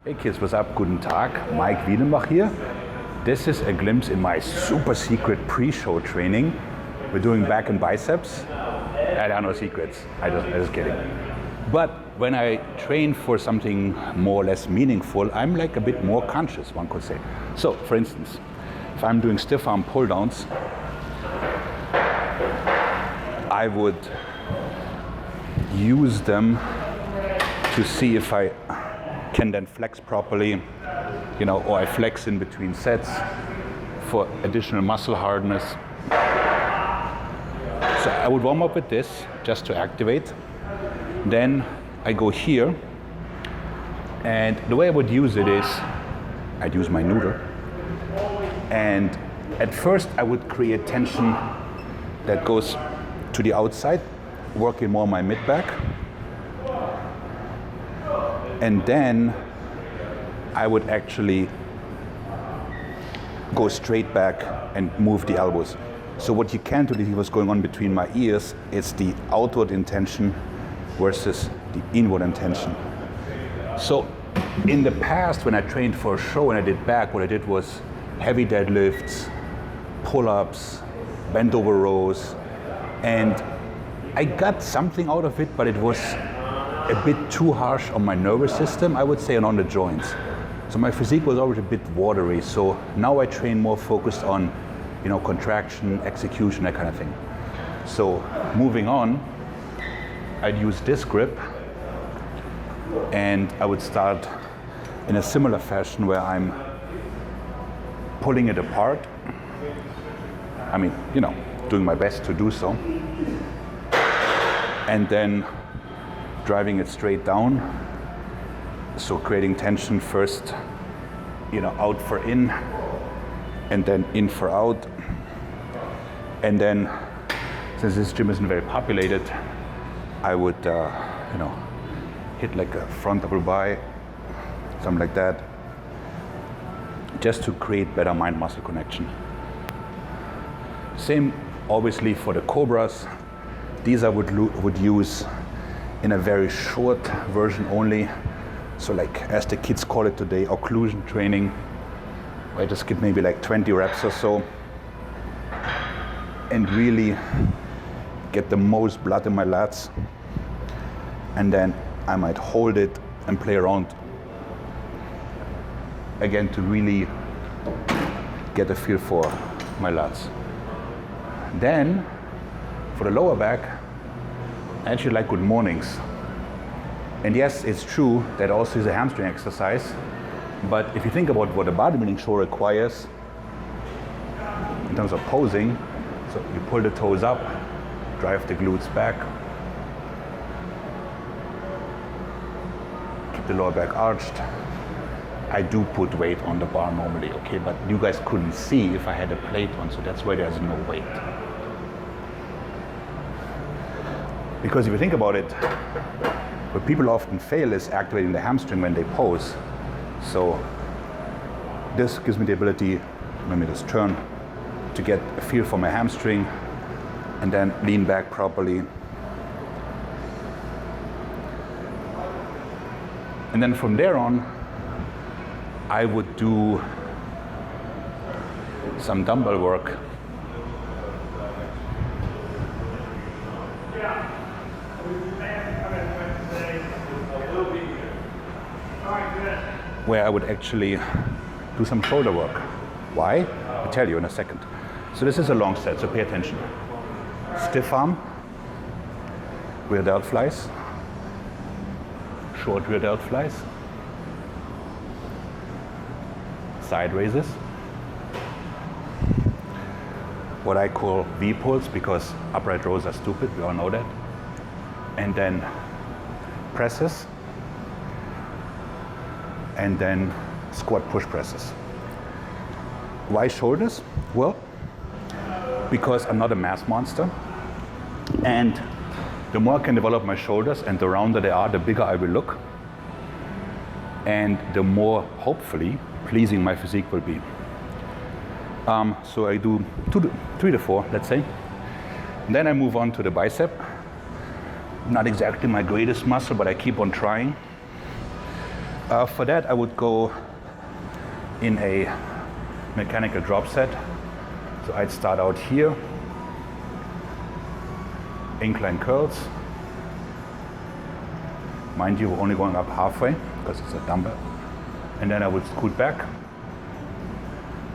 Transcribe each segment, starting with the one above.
Hey kids, what's up? Guten Tag, Maik Wiedenbach here. This is a glimpse in my super secret pre-show training. We're doing back and biceps. There are no secrets, I just kidding. But when I train for something more or less meaningful, I'm like a bit more conscious, one could say. So, for instance, if I'm doing stiff arm pull downs, I would use them to see if I can then flex properly, or I flex in between sets for additional muscle hardness. So I would warm up with this just to activate. Then I go here, and the way I would use it is I'd use my noodle, and at first I would create tension that goes to the outside, working more my mid-back. And then I would actually go straight back and move the elbows. So what you can't really see what's going on between my ears is the outward intention versus the inward intention. So in the past, when I trained for a show and I did back, what I did was heavy deadlifts, pull-ups, bent over rows, and I got something out of it, but it was a bit too harsh on my nervous system, I would say, and on the joints. So my physique was always a bit watery. So now I train more focused on, contraction, execution, that kind of thing. So moving on, I'd use this grip, and I would start in a similar fashion where I'm pulling it apart. Doing my best to do so. And then driving it straight down, so creating tension first, out for in, and then in for out. And then, since this gym isn't very populated, I would, hit like a front double bi, something like that, just to create better mind-muscle connection. Same, obviously, for the cobras. These I would use in a very short version only. So like, as the kids call it today, occlusion training. I just get maybe like 20 reps or so and really get the most blood in my lats. And then I might hold it and play around again to really get a feel for my lats. Then for the lower back, I actually like good mornings. And yes, it's true that also is a hamstring exercise, but if you think about what a bodybuilding show requires in terms of posing, so you pull the toes up, drive the glutes back, keep the lower back arched. I do put weight on the bar normally, okay, but you guys couldn't see if I had a plate on, so that's why there's no weight. Because if you think about it, what people often fail is activating the hamstring when they pose. So this gives me the ability, let me just turn, to get a feel for my hamstring and then lean back properly. And then from there on, I would do some dumbbell work. Where I would actually do some shoulder work. Why? I'll tell you in a second. So this is a long set, so pay attention. Stiff arm, rear delt flies, short rear delt flies, side raises, what I call V pulls, because upright rows are stupid, we all know that, and then presses, and then squat push presses. Why shoulders? Well, because I'm not a mass monster, and the more I can develop my shoulders and the rounder they are, the bigger I will look, and the more, hopefully, pleasing my physique will be. So I do 3 to 4, let's say. And then I move on to the bicep. Not exactly my greatest muscle, but I keep on trying. For that, I would go in a mechanical drop set. So I'd start out here, incline curls. Mind you, we're only going up halfway because it's a dumbbell. And then I would scoot back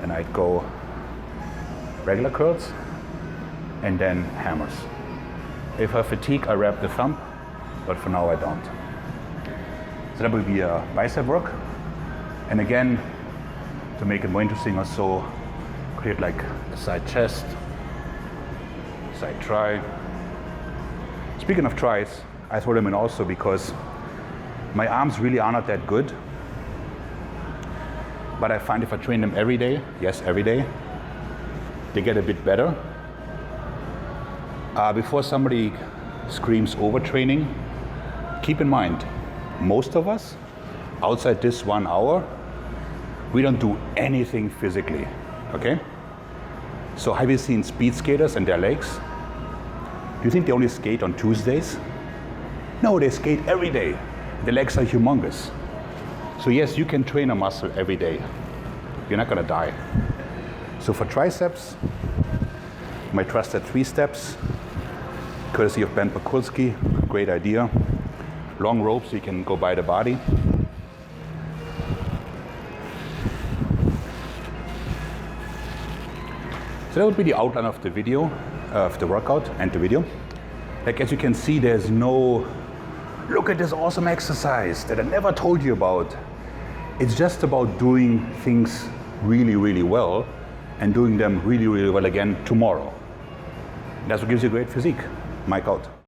and I'd go regular curls and then hammers. If I fatigue, I wrap the thumb, but for now I don't. So that will be a bicep work. And again, to make it more interesting also, create like a side chest, side tri. Speaking of tries, I throw them in also because my arms really are not that good. But I find if I train them every day, yes, every day, they get a bit better. Before somebody screams overtraining, keep in mind, most of us, outside this 1 hour, we don't do anything physically, okay? So have you seen speed skaters and their legs? Do you think they only skate on Tuesdays? No, they skate every day. The legs are humongous. So yes, you can train a muscle every day. You're not gonna die. So for triceps, my trusted 3 steps, courtesy of Ben Pakulski, great idea. Long rope so you can go by the body. So that would be the outline of the video, of the workout and the video. Like as you can see, there's no, look at this awesome exercise that I never told you about. It's just about doing things really, really well and doing them really, really well again tomorrow. That's what gives you a great physique. Maik out.